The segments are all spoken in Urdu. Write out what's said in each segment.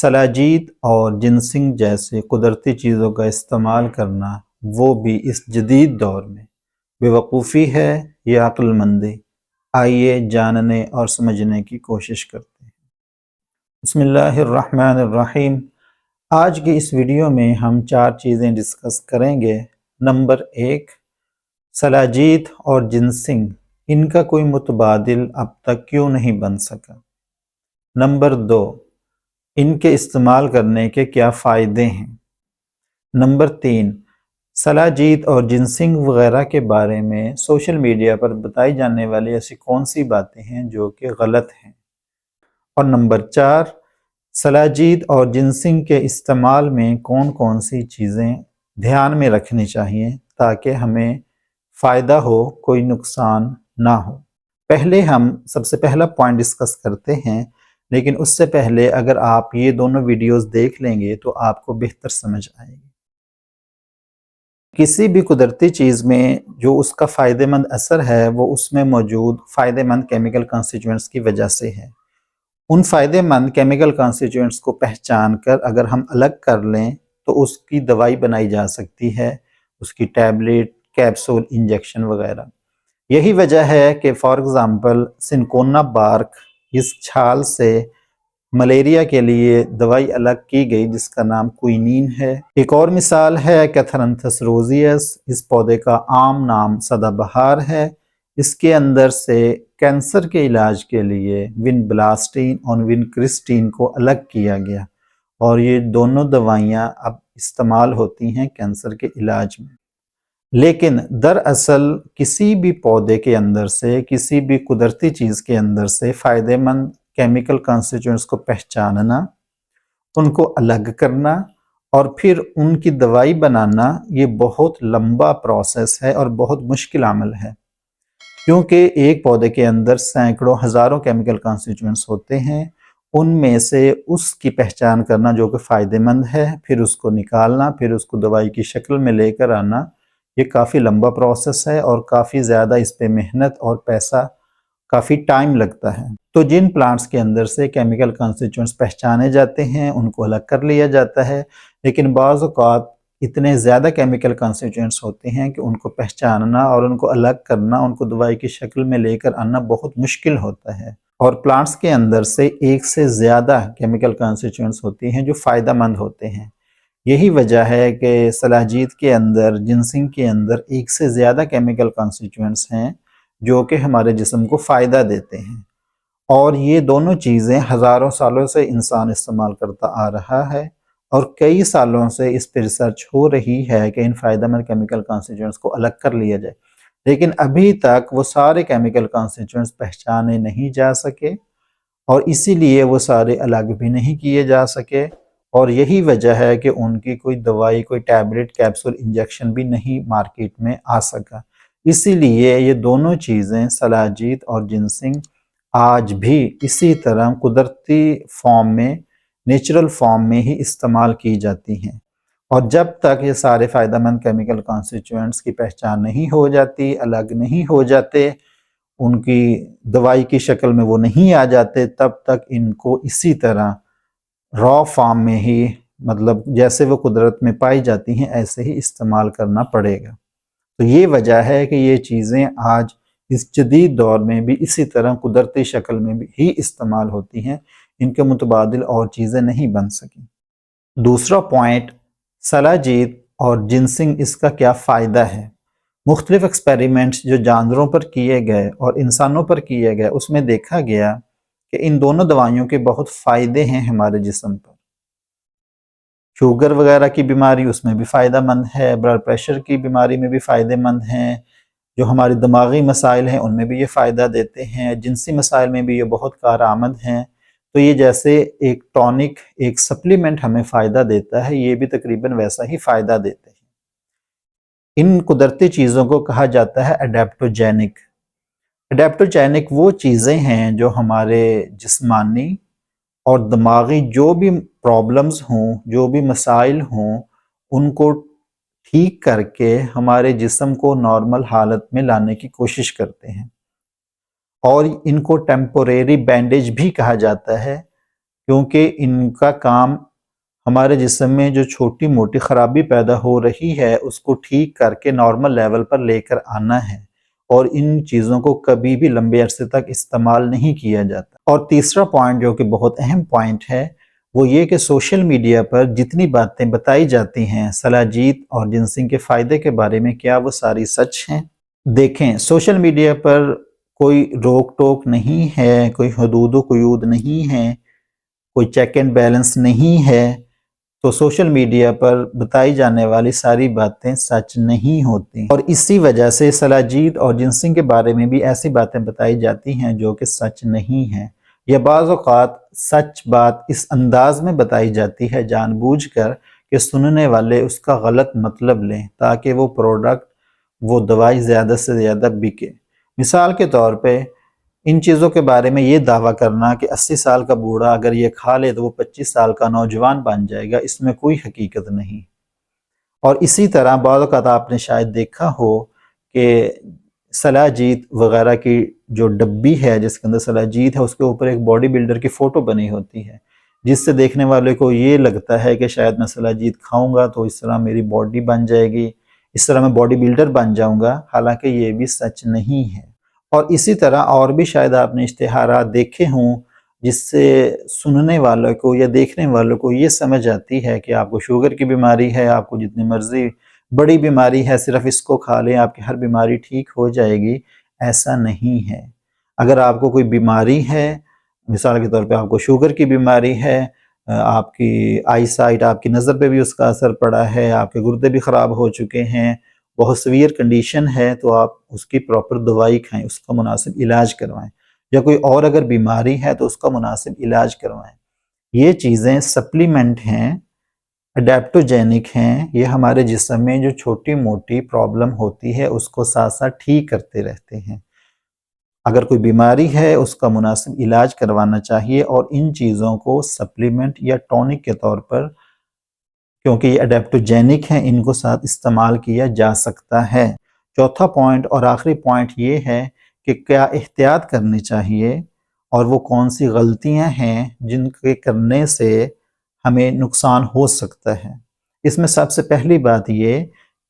سلاجید اور جنسنگ جیسے قدرتی چیزوں کا استعمال کرنا وہ بھی اس جدید دور میں بے وقوفی ہے یا عقل مندی؟ آئیے جاننے اور سمجھنے کی کوشش کرتے ہیں۔ بسم اللہ الرحمن الرحیم۔ آج کی اس ویڈیو میں ہم 4 چیزیں ڈسکس کریں گے۔ نمبر 1، سلاجید اور جنسنگ، ان کا کوئی متبادل اب تک کیوں نہیں بن سکا؟ نمبر 2، ان کے استعمال کرنے کے کیا فائدے ہیں؟ نمبر 3، سلاجید اور جنسنگ وغیرہ کے بارے میں سوشل میڈیا پر بتائی جانے والی ایسی کون سی باتیں ہیں جو کہ غلط ہیں؟ اور نمبر 4، سلاجید اور جنسنگ کے استعمال میں کون کون سی چیزیں دھیان میں رکھنی چاہیے تاکہ ہمیں فائدہ ہو، کوئی نقصان نہ ہو۔ پہلے ہم سب سے پہلا پوائنٹ ڈسکس کرتے ہیں، لیکن اس سے پہلے اگر آپ یہ دونوں ویڈیوز دیکھ لیں گے تو آپ کو بہتر سمجھ آئے گی۔ کسی بھی قدرتی چیز میں جو اس کا فائدہ مند اثر ہے وہ اس میں موجود فائدہ مند کیمیکل کانسٹیٹوئنٹس کی وجہ سے ہے۔ ان فائدہ مند کیمیکل کانسٹیٹوئنٹس کو پہچان کر اگر ہم الگ کر لیں تو اس کی دوائی بنائی جا سکتی ہے، اس کی ٹیبلٹ، کیپسول، انجیکشن وغیرہ۔ یہی وجہ ہے کہ فار ایگزامپل سنکونا بارک، اس چھال سے ملیریا کے لیے دوائی الگ کی گئی جس کا نام کوئنین ہے۔ ایک اور مثال ہے کیتھرنتھس روزیس، اس پودے کا عام نام سدا بہار ہے۔ اس کے اندر سے کینسر کے علاج کے لیے ونبلاسٹین اور ونکرسٹین کو الگ کیا گیا، اور یہ دونوں دوائیاں اب استعمال ہوتی ہیں کینسر کے علاج میں۔ لیکن دراصل کسی بھی پودے کے اندر سے، کسی بھی قدرتی چیز کے اندر سے فائدہ مند کیمیکل کانسٹیٹوئنٹس کو پہچاننا، ان کو الگ کرنا اور پھر ان کی دوائی بنانا، یہ بہت لمبا پروسیس ہے اور بہت مشکل عمل ہے، کیونکہ ایک پودے کے اندر سینکڑوں ہزاروں کیمیکل کانسٹیٹوئنٹس ہوتے ہیں۔ ان میں سے اس کی پہچان کرنا جو کہ فائدہ مند ہے، پھر اس کو نکالنا، پھر اس کو دوائی کی شکل میں لے کر آنا، یہ کافی لمبا پروسیس ہے اور کافی زیادہ اس پہ محنت اور پیسہ، کافی ٹائم لگتا ہے۔ تو جن پلانٹس کے اندر سے کیمیکل کانسٹیٹوئنٹس پہچانے جاتے ہیں ان کو الگ کر لیا جاتا ہے، لیکن بعض اوقات اتنے زیادہ کیمیکل کانسٹیٹوئنٹس ہوتے ہیں کہ ان کو پہچاننا اور ان کو الگ کرنا، ان کو دوائی کی شکل میں لے کر آنا بہت مشکل ہوتا ہے۔ اور پلانٹس کے اندر سے ایک سے زیادہ کیمیکل کانسٹیٹوئنٹس ہوتی ہیں جو فائدہ مند ہوتے ہیں۔ یہی وجہ ہے کہ سلاجید کے اندر، جنسنگ کے اندر ایک سے زیادہ کیمیکل کانسٹیٹوئنٹس ہیں جو کہ ہمارے جسم کو فائدہ دیتے ہیں، اور یہ دونوں چیزیں ہزاروں سالوں سے انسان استعمال کرتا آ رہا ہے، اور کئی سالوں سے اس پہ ریسرچ ہو رہی ہے کہ ان فائدہ مند کیمیکل کانسٹیٹوئنٹس کو الگ کر لیا جائے، لیکن ابھی تک وہ سارے کیمیکل کانسٹیٹوئنٹس پہچانے نہیں جا سکے، اور اسی لیے وہ سارے الگ بھی نہیں کیے جا سکے، اور یہی وجہ ہے کہ ان کی کوئی دوائی، کوئی ٹیبلٹ، کیپسول، انجیکشن بھی نہیں مارکیٹ میں آ سکا۔ اسی لیے یہ دونوں چیزیں، سلاجید اور جنسنگ، آج بھی اسی طرح قدرتی فارم میں، نیچرل فارم میں ہی استعمال کی جاتی ہیں، اور جب تک یہ سارے فائدہ مند کیمیکل کانسٹیٹوئنٹس کی پہچان نہیں ہو جاتی، الگ نہیں ہو جاتے، ان کی دوائی کی شکل میں وہ نہیں آ جاتے، تب تک ان کو اسی طرح را فارم میں ہی، مطلب جیسے وہ قدرت میں پائی جاتی ہیں ایسے ہی استعمال کرنا پڑے گا۔ تو یہ وجہ ہے کہ یہ چیزیں آج اس جدید دور میں بھی اسی طرح قدرتی شکل میں بھی ہی استعمال ہوتی ہیں، ان کے متبادل اور چیزیں نہیں بن سکیں۔ دوسرا پوائنٹ، سلاجید اور جنسنگ، اس کا کیا فائدہ ہے؟ مختلف ایکسپیریمنٹس جو جانوروں پر کیے گئے اور انسانوں پر کیے گئے، اس میں دیکھا گیا کہ ان دونوں دوائیوں کے بہت فائدے ہیں ہمارے جسم پر۔ شوگر وغیرہ کی بیماری، اس میں بھی فائدہ مند ہے، بلڈ پریشر کی بیماری میں بھی فائدہ مند ہیں، جو ہماری دماغی مسائل ہیں ان میں بھی یہ فائدہ دیتے ہیں، جنسی مسائل میں بھی یہ بہت کارآمد ہیں۔ تو یہ جیسے ایک ٹونک، ایک سپلیمنٹ ہمیں فائدہ دیتا ہے، یہ بھی تقریباً ویسا ہی فائدہ دیتے ہیں۔ ان قدرتی چیزوں کو کہا جاتا ہے اڈیپٹوجینک۔ اڈیپٹوجینک وہ چیزیں ہیں جو ہمارے جسمانی اور دماغی جو بھی پرابلمز ہوں، جو بھی مسائل ہوں، ان کو ٹھیک کر کے ہمارے جسم کو نارمل حالت میں لانے کی کوشش کرتے ہیں، اور ان کو ٹیمپوریری بینڈیج بھی کہا جاتا ہے، کیونکہ ان کا کام ہمارے جسم میں جو چھوٹی موٹی خرابی پیدا ہو رہی ہے اس کو ٹھیک کر کے نارمل لیول پر لے کر آنا ہے، اور ان چیزوں کو کبھی بھی لمبے عرصے تک استعمال نہیں کیا جاتا۔ اور تیسرا پوائنٹ جو کہ بہت اہم پوائنٹ ہے وہ یہ کہ سوشل میڈیا پر جتنی باتیں بتائی جاتی ہیں سلاجید اور جنسنگ کے فائدے کے بارے میں، کیا وہ ساری سچ ہیں؟ دیکھیں، سوشل میڈیا پر کوئی روک ٹوک نہیں ہے، کوئی حدود و قیود نہیں ہے، کوئی چیک اینڈ بیلنس نہیں ہے، تو سوشل میڈیا پر بتائی جانے والی ساری باتیں سچ نہیں ہوتی، اور اسی وجہ سے سلاجید اور جنسنگ کے بارے میں بھی ایسی باتیں بتائی جاتی ہیں جو کہ سچ نہیں ہیں، یا بعض اوقات سچ بات اس انداز میں بتائی جاتی ہے جان بوجھ کر کہ سننے والے اس کا غلط مطلب لیں تاکہ وہ پروڈکٹ، وہ دوائی زیادہ سے زیادہ بکے۔ مثال کے طور پہ ان چیزوں کے بارے میں یہ دعویٰ کرنا کہ 80 سال کا بوڑھا اگر یہ کھا لے تو وہ 25 سال کا نوجوان بن جائے گا، اس میں کوئی حقیقت نہیں۔ اور اسی طرح بعض اوقات آپ نے شاید دیکھا ہو کہ سلاجید وغیرہ کی جو ڈبی ہے جس کے اندر سلاجید ہے اس کے اوپر ایک باڈی بلڈر کی فوٹو بنی ہوتی ہے، جس سے دیکھنے والے کو یہ لگتا ہے کہ شاید میں سلاجید کھاؤں گا تو اس طرح میری باڈی بن جائے گی، اس طرح میں باڈی بلڈر بن جاؤں گا، حالانکہ یہ بھی سچ نہیں ہے۔ اور اسی طرح اور بھی شاید آپ نے اشتہارات دیکھے ہوں جس سے سننے والوں کو یا دیکھنے والوں کو یہ سمجھ آتی ہے کہ آپ کو شوگر کی بیماری ہے، آپ کو جتنی مرضی بڑی بیماری ہے صرف اس کو کھا لیں آپ کی ہر بیماری ٹھیک ہو جائے گی۔ ایسا نہیں ہے۔ اگر آپ کو کوئی بیماری ہے، مثال کے طور پہ آپ کو شوگر کی بیماری ہے، آپ کی آئی سائٹ، آپ کی نظر پہ بھی اس کا اثر پڑا ہے، آپ کے گردے بھی خراب ہو چکے ہیں، بہت سویر کنڈیشن ہے، تو آپ اس کی پراپر دوائی کھائیں، اس کا مناسب علاج کروائیں، یا کوئی اور اگر بیماری ہے تو اس کا مناسب علاج کروائیں۔ یہ چیزیں سپلیمنٹ ہیں، اڈیپٹوجینک ہیں، یہ ہمارے جسم میں جو چھوٹی موٹی پرابلم ہوتی ہے اس کو ساتھ ساتھ ٹھیک کرتے رہتے ہیں۔ اگر کوئی بیماری ہے اس کا مناسب علاج کروانا چاہیے، اور ان چیزوں کو سپلیمنٹ یا ٹونک کے طور پر، کیونکہ یہ اڈیپٹوجینک ہیں، ان کو ساتھ استعمال کیا جا سکتا ہے۔ چوتھا پوائنٹ اور آخری پوائنٹ یہ ہے کہ کیا احتیاط کرنی چاہیے، اور وہ کون سی غلطیاں ہیں جن کے کرنے سے ہمیں نقصان ہو سکتا ہے۔ اس میں سب سے پہلی بات یہ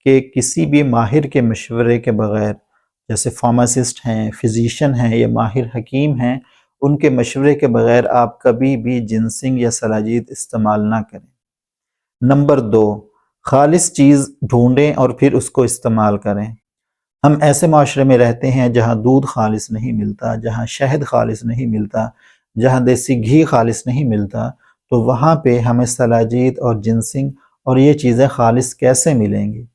کہ کسی بھی ماہر کے مشورے کے بغیر، جیسے فارماسسٹ ہیں، فزیشین ہیں یا ماہر حکیم ہیں، ان کے مشورے کے بغیر آپ کبھی بھی جنسنگ یا سلاجید استعمال نہ کریں۔ نمبر 2، خالص چیز ڈھونڈیں اور پھر اس کو استعمال کریں۔ ہم ایسے معاشرے میں رہتے ہیں جہاں دودھ خالص نہیں ملتا، جہاں شہد خالص نہیں ملتا، جہاں دیسی گھی خالص نہیں ملتا، تو وہاں پہ ہمیں سلاجید اور جنسنگ اور یہ چیزیں خالص کیسے ملیں گی؟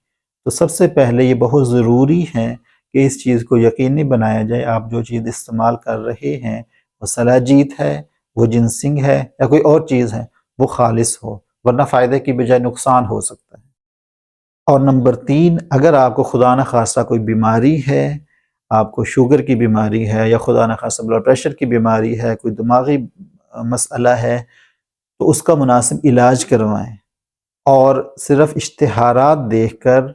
تو سب سے پہلے یہ بہت ضروری ہے کہ اس چیز کو یقینی بنایا جائے آپ جو چیز استعمال کر رہے ہیں وہ سلاجید ہے، وہ جنسنگ ہے، یا کوئی اور چیز ہے، وہ خالص ہو، ورنہ فائدے کی بجائے نقصان ہو سکتا ہے۔ اور نمبر 3، اگر آپ کو خدا نخواستہ کوئی بیماری ہے، آپ کو شوگر کی بیماری ہے، یا خدا نخواستہ بلڈ پریشر کی بیماری ہے، کوئی دماغی مسئلہ ہے، تو اس کا مناسب علاج کروائیں، اور صرف اشتہارات دیکھ کر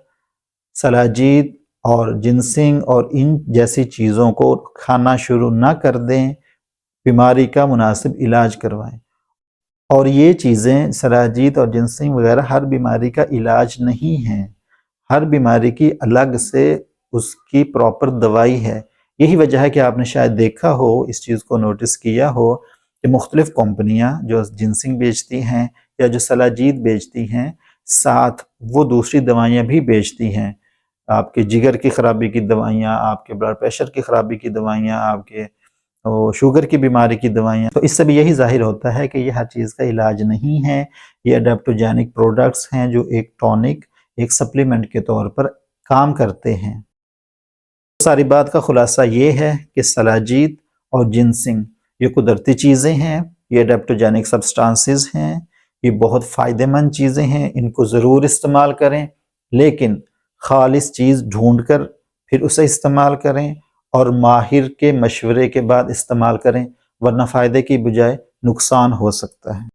سلاجید اور جنسنگ اور ان جیسی چیزوں کو کھانا شروع نہ کر دیں، بیماری کا مناسب علاج کروائیں۔ اور یہ چیزیں سلاجید اور جنسنگ وغیرہ ہر بیماری کا علاج نہیں ہیں، ہر بیماری کی الگ سے اس کی پراپر دوائی ہے۔ یہی وجہ ہے کہ آپ نے شاید دیکھا ہو، اس چیز کو نوٹس کیا ہو کہ مختلف کمپنیاں جو جنسنگ بیچتی ہیں یا جو سلاجید بیچتی ہیں، ساتھ وہ دوسری دوائیاں بھی بیچتی ہیں، آپ کے جگر کی خرابی کی دوائیاں، آپ کے بلڈ پریشر کی خرابی کی دوائیاں، آپ کے شوگر کی بیماری کی دوائیاں۔ تو اس سے بھی یہی ظاہر ہوتا ہے کہ یہ ہر چیز کا علاج نہیں ہے، یہ اڈیپٹوجینک پروڈکٹس ہیں جو ایک ٹونک، ایک سپلیمنٹ کے طور پر کام کرتے ہیں۔ ساری بات کا خلاصہ یہ ہے کہ سلاجید اور جنسنگ یہ قدرتی چیزیں ہیں، یہ اڈیپٹوجینک سبسٹانسز ہیں، یہ بہت فائدہ مند چیزیں ہیں، ان کو ضرور استعمال کریں، لیکن خالص چیز ڈھونڈ کر پھر اسے استعمال کریں، اور ماہر کے مشورے کے بعد استعمال کریں، ورنہ فائدے کی بجائے نقصان ہو سکتا ہے۔